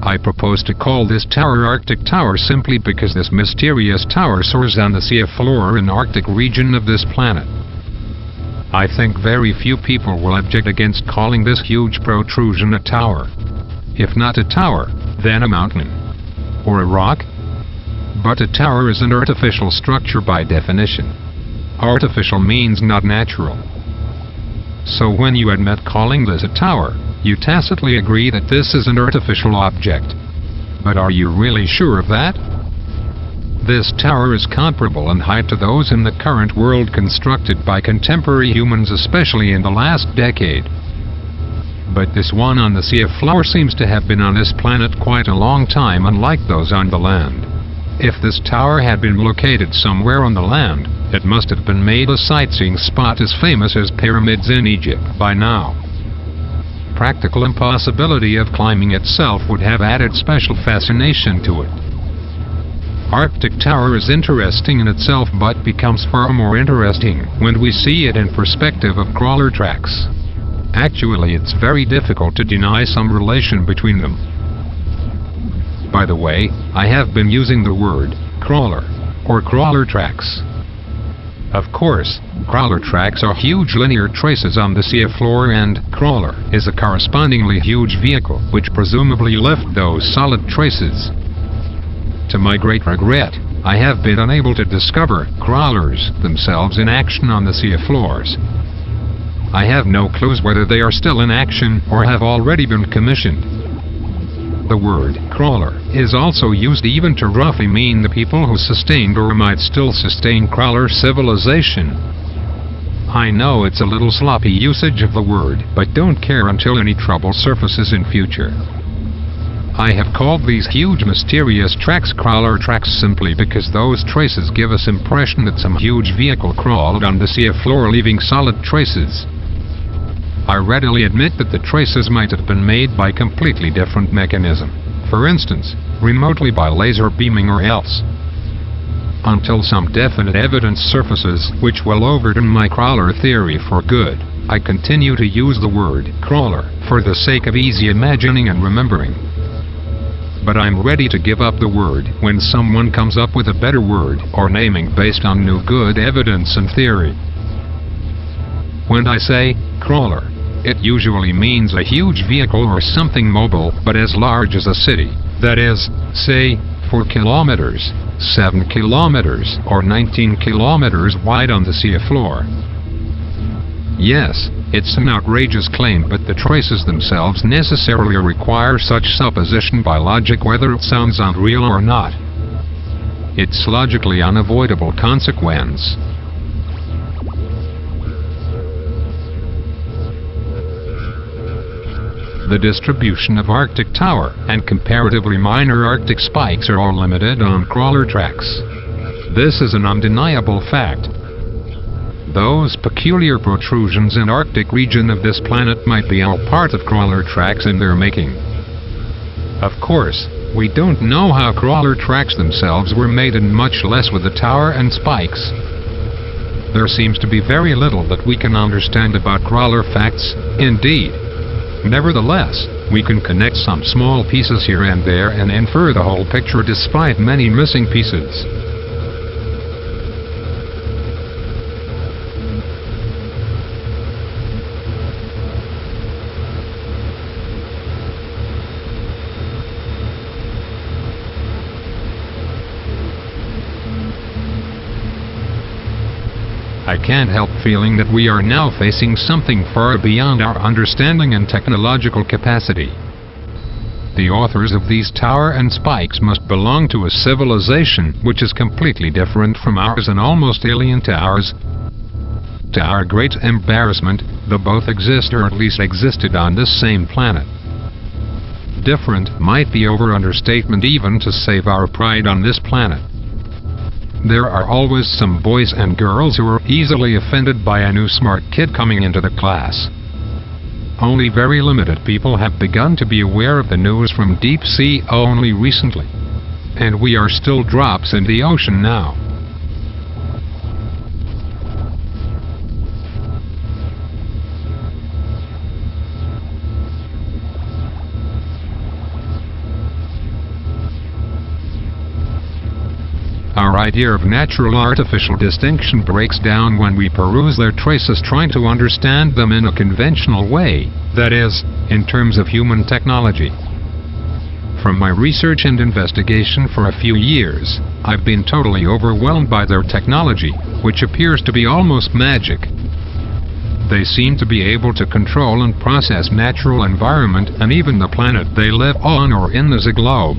I propose to call this tower Arctic Tower simply because this mysterious tower soars on the seafloor in the Arctic region of this planet. I think very few people will object against calling this huge protrusion a tower. If not a tower, then a mountain. Or a rock? But a tower is an artificial structure by definition. Artificial means not natural. So when you admit calling this a tower, you tacitly agree that this is an artificial object. But are you really sure of that? This tower is comparable in height to those in the current world constructed by contemporary humans, especially in the last decade. But this one on the seafloor seems to have been on this planet quite a long time, unlike those on the land. If this tower had been located somewhere on the land, it must have been made a sightseeing spot as famous as pyramids in Egypt by now. Practical impossibility of climbing itself would have added special fascination to it. Arctic Tower is interesting in itself, but becomes far more interesting when we see it in perspective of crawler tracks. Actually, it's very difficult to deny some relation between them. By the way, I have been using the word crawler or crawler tracks. Of course, crawler tracks are huge linear traces on the seafloor, and crawler is a correspondingly huge vehicle which presumably left those solid traces. To my great regret, I have been unable to discover crawlers themselves in action on the seafloors. I have no clues whether they are still in action or have already been commissioned. The word crawler is also used even to roughly mean the people who sustained or might still sustain crawler civilization. I know it's a little sloppy usage of the word, but don't care until any trouble surfaces in future. I have called these huge mysterious tracks crawler tracks simply because those traces give us impression that some huge vehicle crawled on the seafloor, leaving solid traces. I readily admit that the traces might have been made by completely different mechanism, for instance, remotely by laser beaming or else. Until some definite evidence surfaces which will overturn my crawler theory for good, I continue to use the word crawler for the sake of easy imagining and remembering. But I'm ready to give up the word when someone comes up with a better word or naming based on new good evidence and theory. When I say crawler, it usually means a huge vehicle or something mobile but as large as a city, that is, say, 4 kilometers, 7 kilometers, or 19 kilometers wide on the seafloor. Yes, it's an outrageous claim, but the traces themselves necessarily require such supposition by logic, whether it sounds unreal or not. It's logically unavoidable consequence. The distribution of Arctic Tower and comparatively minor Arctic spikes are all limited on crawler tracks. This is an undeniable fact. Those peculiar protrusions in Arctic region of this planet might be all part of crawler tracks in their making. Of course, we don't know how crawler tracks themselves were made, and much less with the tower and spikes. There seems to be very little that we can understand about crawler facts, indeed. Nevertheless, we can connect some small pieces here and there and infer the whole picture despite many missing pieces. I can't help feeling that we are now facing something far beyond our understanding and technological capacity. The authors of these tower and spikes must belong to a civilization which is completely different from ours and almost alien to ours. To our great embarrassment, they both exist, or at least existed, on this same planet. Different might be over understatement even to save our pride on this planet. There are always some boys and girls who are easily offended by a new smart kid coming into the class. Only very limited people have begun to be aware of the news from deep sea only recently. And we are still drops in the ocean now. our idea of natural-artificial distinction breaks down when we peruse their traces trying to understand them in a conventional way, that is, in terms of human technology. From my research and investigation for a few years, I've been totally overwhelmed by their technology, which appears to be almost magic. They seem to be able to control and process natural environment and even the planet they live on or in as a globe.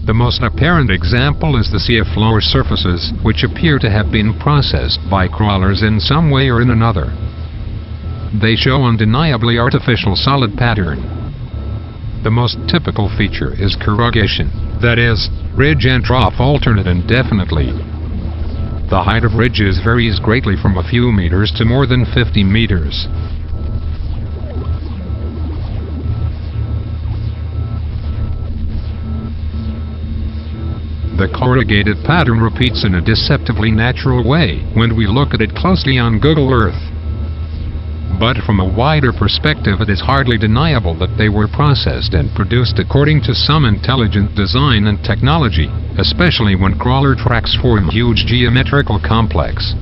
The most apparent example is the seafloor surfaces, which appear to have been processed by crawlers in some way or in another. They show undeniably artificial solid pattern. The most typical feature is corrugation, that is, ridge and trough alternate indefinitely. The height of ridges varies greatly from a few meters to more than 50 meters. The corrugated pattern repeats in a deceptively natural way when we look at it closely on Google Earth. But from a wider perspective, it is hardly deniable that they were processed and produced according to some intelligent design and technology, especially when crawler tracks form huge geometrical complex.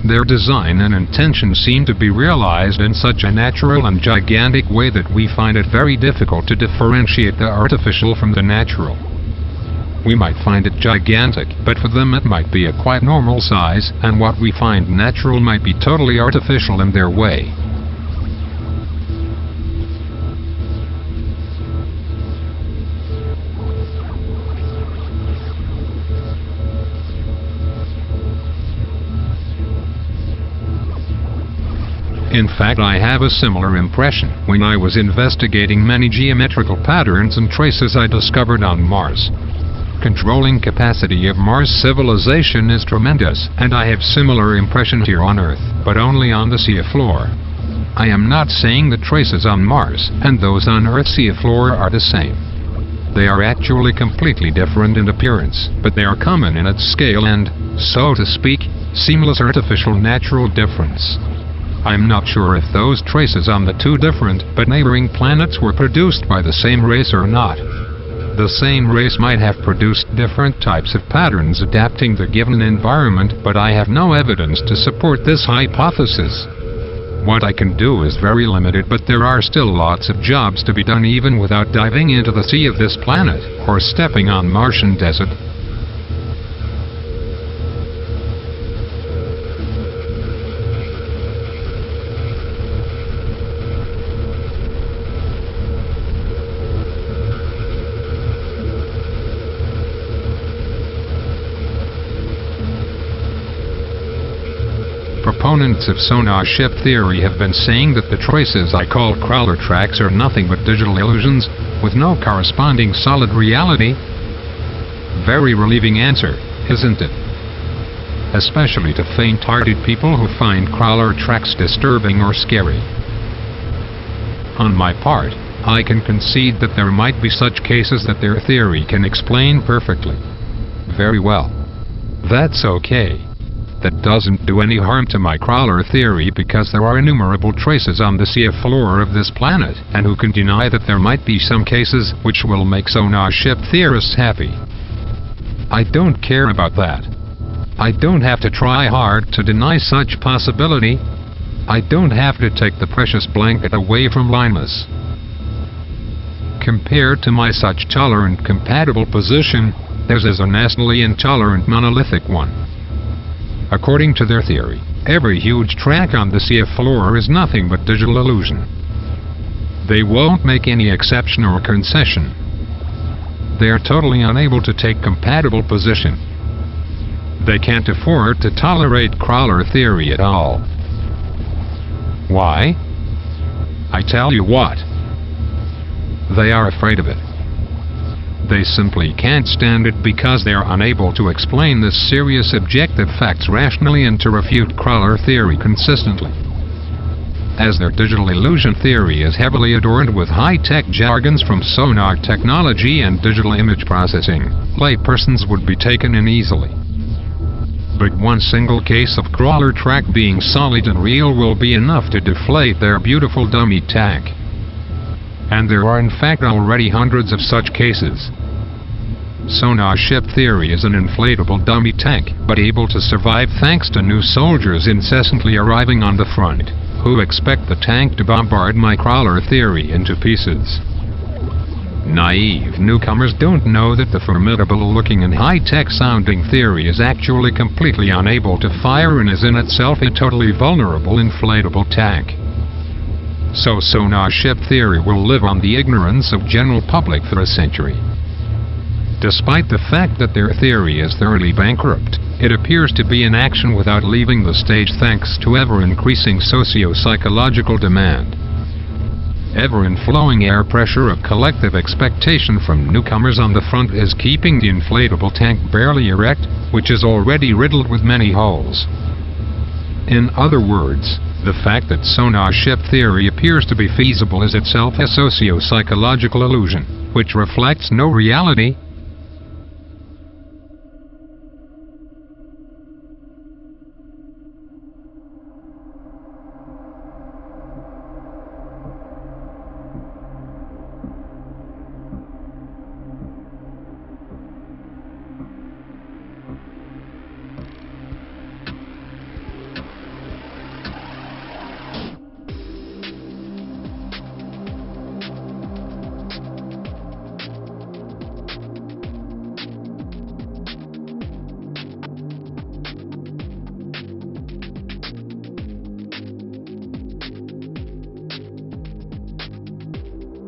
Their design and intention seem to be realized in such a natural and gigantic way that we find it very difficult to differentiate the artificial from the natural. We might find it gigantic, but for them it might be a quite normal size, and what we find natural might be totally artificial in their way. In fact, I have a similar impression when I was investigating many geometrical patterns and traces I discovered on Mars. Controlling capacity of Mars civilization is tremendous, and I have similar impressions here on Earth, but only on the seafloor. I am not saying the traces on Mars and those on Earth's seafloor are the same. They are actually completely different in appearance, but they are common in its scale and, so to speak, seamless artificial-natural difference. I'm not sure if those traces on the two different but neighboring planets were produced by the same race or not. The same race might have produced different types of patterns adapting the given environment, but I have no evidence to support this hypothesis. What I can do is very limited, but there are still lots of jobs to be done even without diving into the sea of this planet, or stepping on Martian desert. Proponents of sonar ship theory have been saying that the traces I call crawler tracks are nothing but digital illusions, with no corresponding solid reality. Very relieving answer, isn't it? Especially to faint-hearted people who find crawler tracks disturbing or scary. On my part, I can concede that there might be such cases that their theory can explain perfectly. Very well. That's okay. That doesn't do any harm to my crawler theory, because there are innumerable traces on the seafloor of this planet, and who can deny that there might be some cases which will make sonar ship theorists happy? I don't care about that. I don't have to try hard to deny such possibility. I don't have to take the precious blanket away from blindness. Compared to my such tolerant compatible position, theirs is a nastily intolerant monolithic one. According to their theory, every huge track on the seafloor is nothing but digital illusion. They won't make any exception or concession. They are totally unable to take compatible position. They can't afford to tolerate crawler theory at all. Why? I tell you what. They are afraid of it. They simply can't stand it because they are unable to explain this serious objective facts rationally and to refute crawler theory consistently. As their digital illusion theory is heavily adorned with high-tech jargons from sonar technology and digital image processing, laypersons would be taken in easily. But one single case of crawler track being solid and real will be enough to deflate their beautiful dummy tag. And there are in fact already hundreds of such cases. Sonar ship theory is an inflatable dummy tank, but able to survive thanks to new soldiers incessantly arriving on the front, who expect the tank to bombard my crawler theory into pieces. Naive newcomers don't know that the formidable-looking and high-tech sounding theory is actually completely unable to fire and is in itself a totally vulnerable inflatable tank. So sonar ship theory will live on the ignorance of general public for a century. Despite the fact that their theory is thoroughly bankrupt, it appears to be in action without leaving the stage thanks to ever-increasing socio-psychological demand. Ever-inflowing air pressure of collective expectation from newcomers on the front is keeping the inflatable tank barely erect, which is already riddled with many holes. In other words, the fact that sonar ship theory appears to be feasible is itself a socio-psychological illusion, which reflects no reality.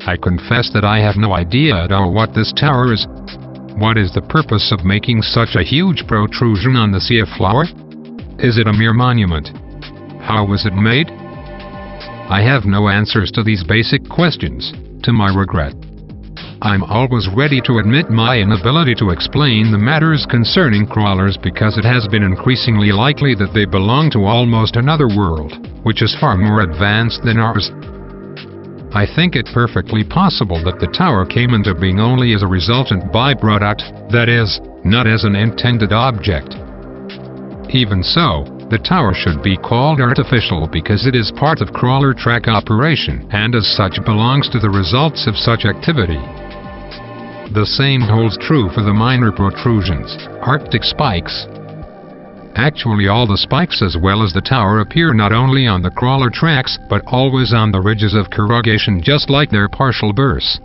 I confess that I have no idea at all what this tower is. What is the purpose of making such a huge protrusion on the seafloor? Is it a mere monument? How was it made? I have no answers to these basic questions, to my regret. I'm always ready to admit my inability to explain the matters concerning crawlers because it has been increasingly likely that they belong to almost another world, which is far more advanced than ours. I think it perfectly possible that the tower came into being only as a resultant byproduct, that is, not as an intended object. Even so, the tower should be called artificial because it is part of crawler track operation and as such belongs to the results of such activity. The same holds true for the minor protrusions, Arctic spikes. Actually, all the spikes as well as the tower appear not only on the crawler tracks, but always on the ridges of corrugation just like their partial bursts.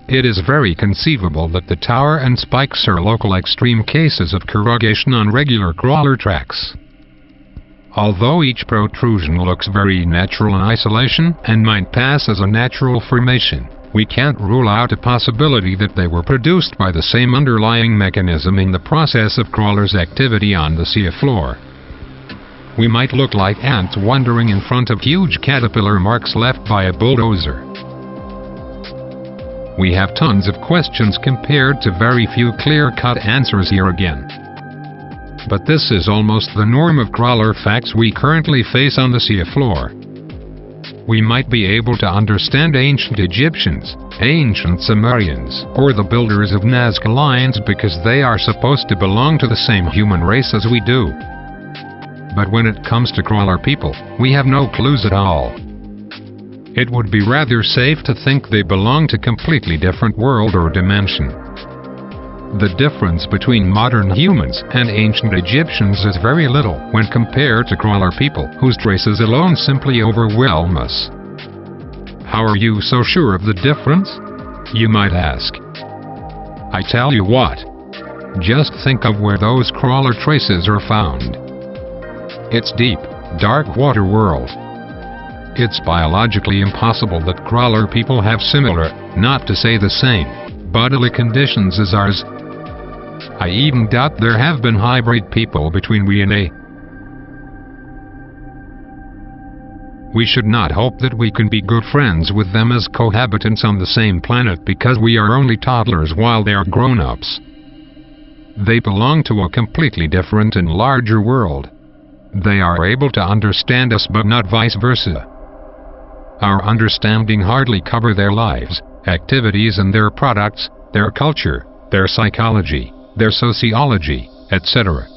It is very conceivable that the tower and spikes are local extreme cases of corrugation on regular crawler tracks. Although each protrusion looks very natural in isolation and might pass as a natural formation, we can't rule out a possibility that they were produced by the same underlying mechanism in the process of crawlers' activity on the seafloor. We might look like ants wandering in front of huge caterpillar marks left by a bulldozer. We have tons of questions compared to very few clear-cut answers here again. But this is almost the norm of crawler facts we currently face on the seafloor. We might be able to understand ancient Egyptians, ancient Sumerians, or the builders of Nazca lines because they are supposed to belong to the same human race as we do. But when it comes to crawler people, we have no clues at all. It would be rather safe to think they belong to completely different world or dimension. The difference between modern humans and ancient Egyptians is very little when compared to crawler people whose traces alone simply overwhelm us. How are you so sure of the difference? You might ask. I tell you what. Just think of where those crawler traces are found. It's deep, dark water world. It's biologically impossible that crawler people have similar, not to say the same, bodily conditions as ours. I even doubt there have been hybrid people between we and they. We should not hope that we can be good friends with them as cohabitants on the same planet because we are only toddlers while they are grown-ups. They belong to a completely different and larger world. They are able to understand us but not vice versa. Our understanding hardly covers their lives, activities and their products, their culture, their psychology, their sociology, etc.